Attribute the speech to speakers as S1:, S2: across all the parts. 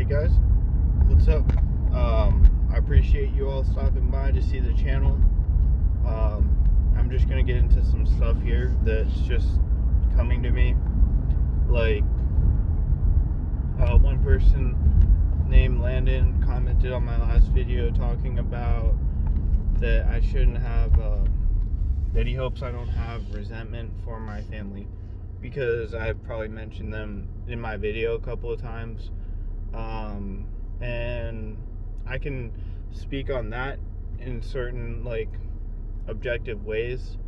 S1: guys, what's up? I appreciate you all stopping by to see the channel. I'm just gonna get into some stuff here that's just coming to me. Like, one person named Landon commented on my last video talking about that I shouldn't have, that he hopes I don't have resentment for my family, because I've probably mentioned them in my video a couple of times. And I can speak on that in certain, like, objective ways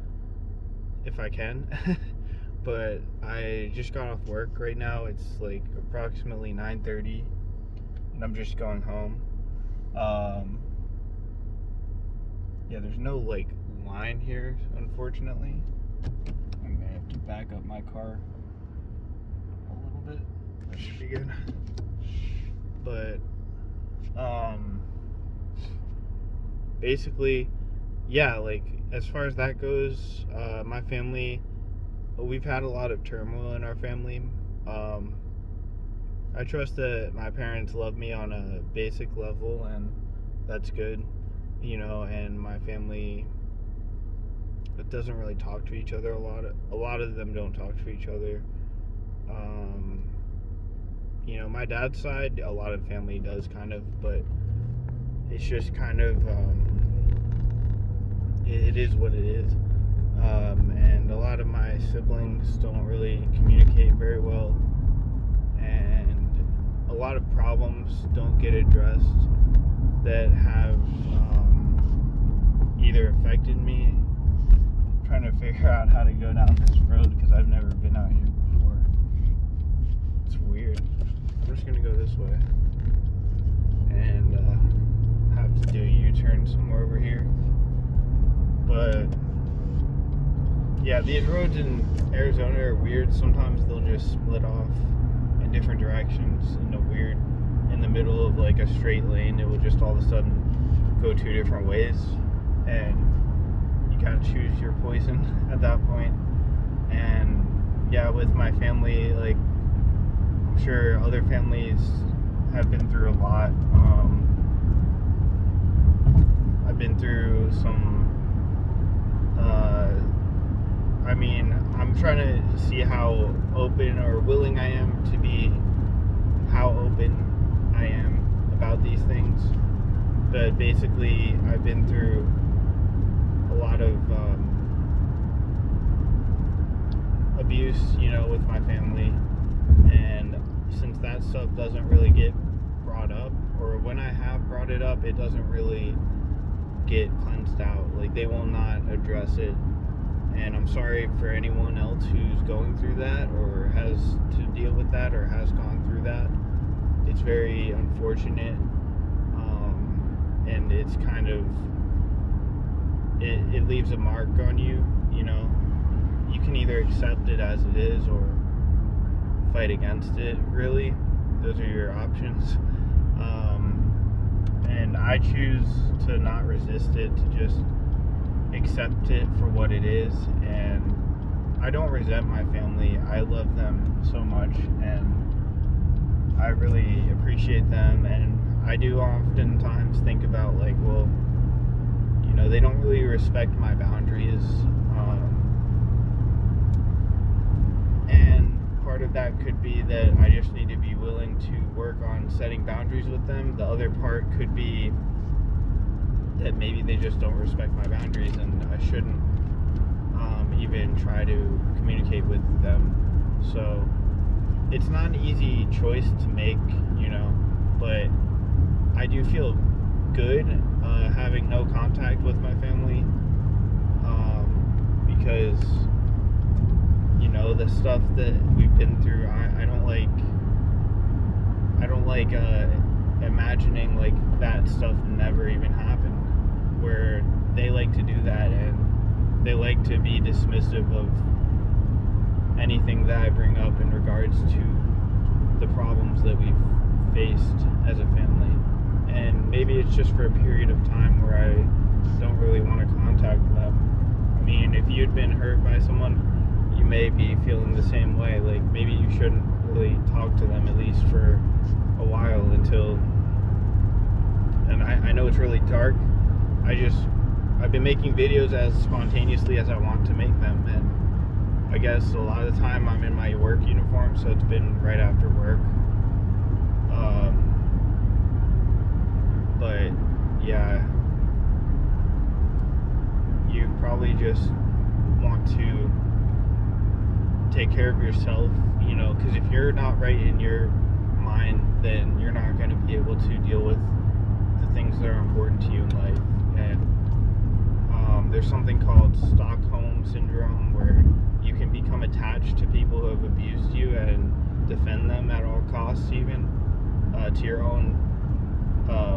S1: if I can. But I just got off work right now. It's like approximately 9:30 and I'm just going home. Yeah, there's no like line here, unfortunately. I'm gonna have to back up my car a little bit. That should be good. But basically, yeah, like as far as that goes, my family, we've had a lot of turmoil in our family. I trust that my parents love me on a basic level, and that's good, you know, and my family doesn't really talk to each other a lot. A lot of them don't talk to each other. You know, my dad's side, a lot of family does kind of, but it's just kind of, it is what it is. And a lot of my siblings don't really communicate very well, and a lot of problems don't get addressed that have either affected me. I'm trying to figure out how to go down this road because I've never been out here before. It's weird. I'm just gonna go this way and have to do a U-turn somewhere over here. But yeah, these roads in Arizona are weird. Sometimes they'll just split off in different directions in the middle of like a straight lane. It will just all of a sudden go two different ways, and you gotta choose your poison at that point. And yeah, with my family, like, I'm sure other families have been through a lot. I've been through some, I mean, I'm trying to see how open or willing I am to be, how open I am about these things. But basically, I've been through a lot of abuse, you know, with my family. And since that stuff doesn't really get brought up, or when I have brought it up, it doesn't really get cleansed out. Like, they will not address it. And I'm sorry for anyone else who's going through that, or has to deal with that, or has gone through that. It's very unfortunate. And it's kind of, it leaves a mark on you, you know. You can either accept it as it is or fight against it, really. Those are your options. And I choose to not resist it, to just accept it for what it is. And I don't resent my family. I love them so much, and I really appreciate them. And I do oftentimes think about, like, well, you know, they don't really respect my boundaries. And part of that could be that I just need to be willing to work on setting boundaries with them. The other part could be that maybe they just don't respect my boundaries, and I shouldn't even try to communicate with them. So it's not an easy choice to make, you know, but I do feel good having no contact with my family, because, you know, the stuff that we've been through, I don't like imagining like that stuff never even happened, where they like to do that, and they like to be dismissive of anything that I bring up in regards to the problems that we've faced as a family. And maybe it's just for a period of time where I don't really want to contact them. I mean, if you'd been hurt by someone, you may be feeling the same way. Like, maybe you shouldn't really talk to them, at least for a while, until it's really dark, I've been making videos as spontaneously as I want to make them, and I guess a lot of the time I'm in my work uniform, so it's been right after work. But yeah, you probably just want to take care of yourself, because if you're not right in your mind, then you're not going to be able to deal with the things that are important to you in life. And there's something called Stockholm Syndrome, where you can become attached to people who have abused you and defend them at all costs, even to your own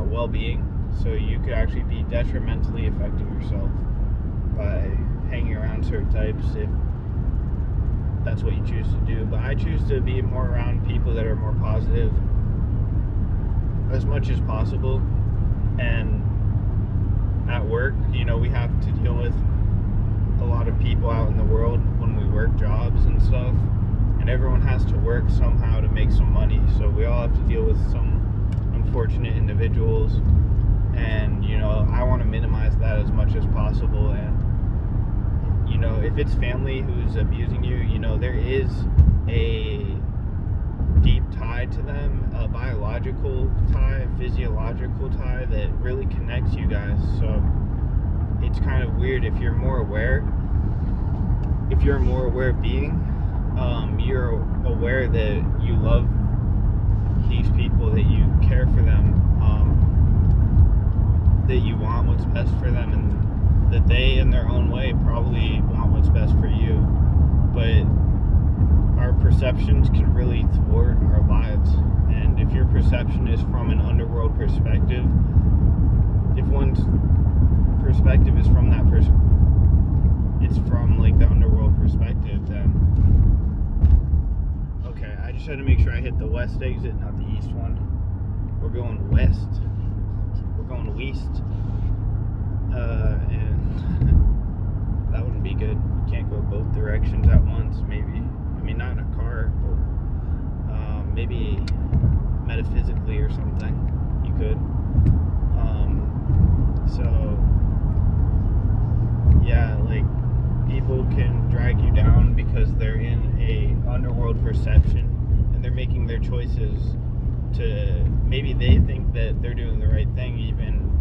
S1: well-being. So you could actually be detrimentally affecting yourself by hanging around certain types if that's what you choose to do. But I choose to be more around people that are more positive as much as possible. And at work, we have to deal with a lot of people out in the world when we work jobs and stuff, and everyone has to work somehow to make some money, so we all have to deal with some unfortunate individuals, and I want to minimize that as much as possible. And if it's family who's abusing you, there is a deep tie to them, a biological tie, a physiological tie that really connects you guys. So it's kind of weird if you're more aware being, you're aware that you love these people, that you care for them, that you want what's best for them, and that they in their own way probably want what's best for you. But our perceptions can really thwart our lives, and if your perception is from an underworld perspective, if one's perspective is from that it's from like the underworld perspective, then okay, I just had to make sure I hit the west exit, not the east one. We're going west, we're going west, and that wouldn't be good. You can't go both directions at once, maybe. I mean, not in a car, but maybe metaphysically or something, you could. So, yeah, like, people can drag you down because they're in a underworld perception, and they're making their choices to, maybe they think that they're doing the right thing, even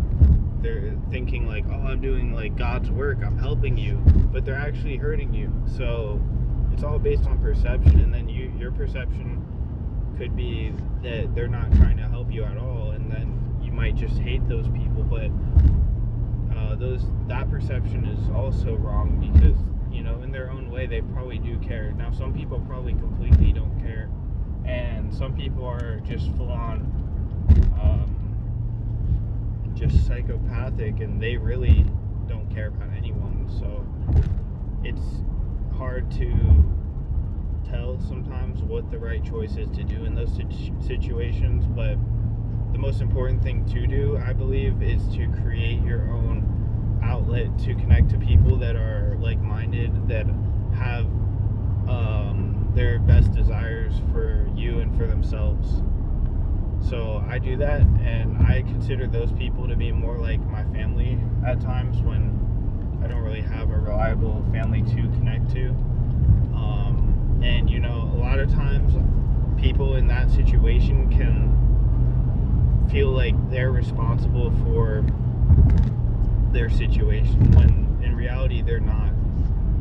S1: they're thinking like, oh, I'm doing like God's work, I'm helping you, but they're actually hurting you. So it's all based on perception, and then your perception could be that they're not trying to help you at all, and then you might just hate those people. But that perception is also wrong, because in their own way they probably do care. Now some people probably completely don't care, and some people are just full on just psychopathic, and they really don't care about anyone. So it's hard to tell sometimes what the right choice is to do in those situations. But the most important thing to do, I believe, is to create your own outlet to connect to people that are like-minded, that have their best desires for you and for themselves. So I do that, and I consider those people to be more like my family at times when I don't really have a reliable family to connect to. And a lot of times people in that situation can feel like they're responsible for their situation, when in reality they're not.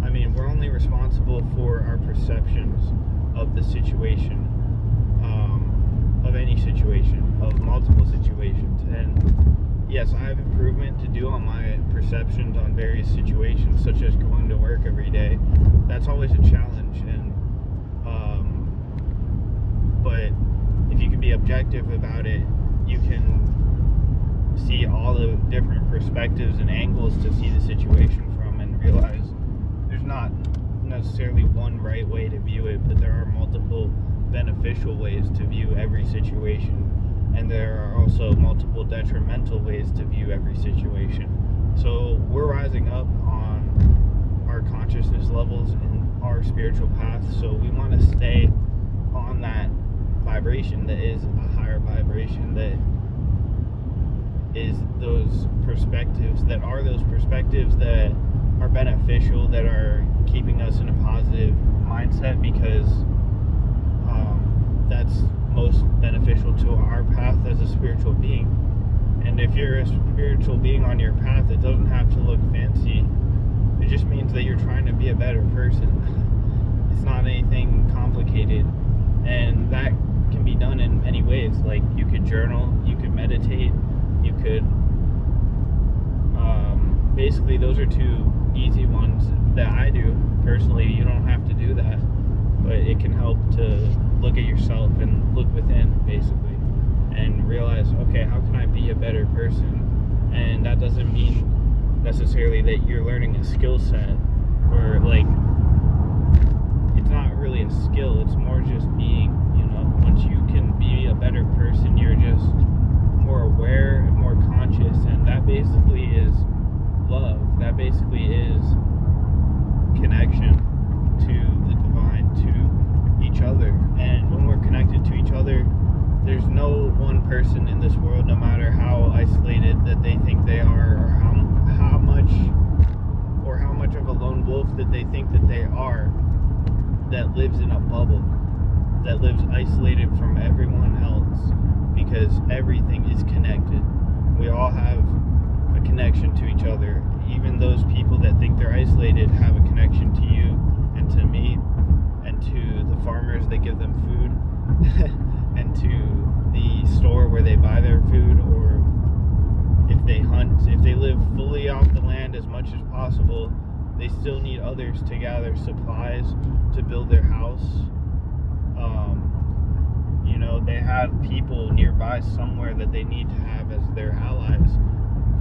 S1: I mean, we're only responsible for our perceptions of the situation, of any situation, of multiple situations. And yes, I have improvement to do on my perceptions on various situations, such as going to work every day. That's always a challenge, and but if you can be objective about it, you can see all the different perspectives and angles to see the situation from, and realize there's not necessarily one right way to view it, but there are multiple beneficial ways to view every situation, and there are also multiple detrimental ways to view every situation. So we're rising up on our consciousness levels in our spiritual path, so we want to stay on that vibration that is a higher vibration, that is those perspectives that are beneficial, that are keeping us in a positive mindset, because that's most beneficial to our path as a spiritual being. And if you're a spiritual being on your path, it doesn't have to look fancy. It just means that you're trying to be a better person. It's not anything complicated, and that can be done in many ways. Like, you could journal, you could meditate, you could basically, those are two easy ones that I do personally. You don't have to do that, but it can help to look at yourself and look within, basically, and realize, okay, how can I be a better person? And that doesn't mean necessarily that you're learning a skill set, or like, it's not really a skill, it's more just being, once you can be a better person, you're just more aware and more conscious, and that basically is love. That basically is connection to the divine, to each other. And when we're connected to each other, there's no one person in this world, no matter how isolated that they think they are, or how much of a lone wolf that they think that they are, that lives in a bubble, that lives isolated from everyone else, because everything is connected. We all have a connection to each other. Even those people that think they're isolated have a connection to you and to me and to the farmers that give them food and to the store where they buy their food, or if they hunt, if they live fully off the land as much as possible, they still need others to gather supplies to build their house. They have people nearby somewhere that they need to have as their allies,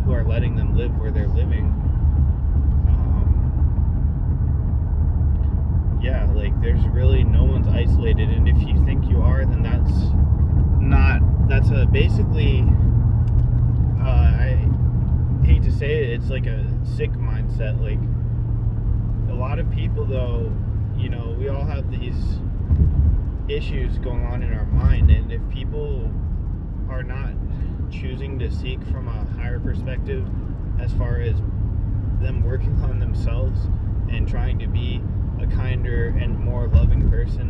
S1: who are letting them live where they're living. There's really no one's isolated, and if you think you are, then that's basically, I hate to say it, it's like a sick mindset. Like, a lot of people, though, we all have these issues going on in our mind, and if people are not choosing to seek from a higher perspective, as far as them working on themselves and trying to be a kinder and more loving person,